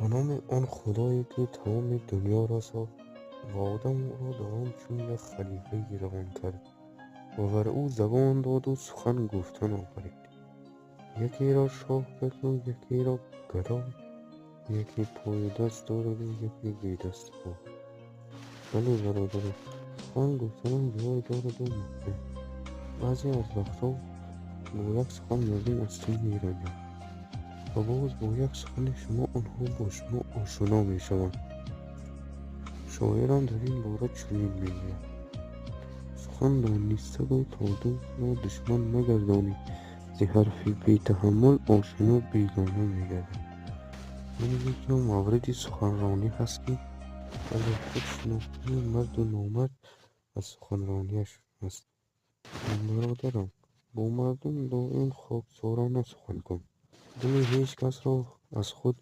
به نام آن خدایی که تمام دنیا را ساخت و آدم را در آن چون یک خلیفه روان کرد و بر او زبان داد و سخن گفتن آفرید. یکی را شاه کرد و یکی را گدا، یکی پای دست دارد و یکی بی دست پا. بله برادران، سخن گفتن جای دارد و ممکن. بعضی از وقتا با یک سخن مردم از تو میرنجند و باز با یک سخن شما آنها با شما آشنا میشوند. شاعران در این باره چنین میگویند: سخن دانسته و تا دوست را دشمن مگردانی، ز حرف بی تحمل آشنا بیگانه میگردد. این یک نوع موردی سخنرانی هست که اگر خود شناختن مرد و نامرد از سخنرانیش هست. برادرم، با مردم دائم خاکسارانه سخن کن. دل هیچ کس را از خود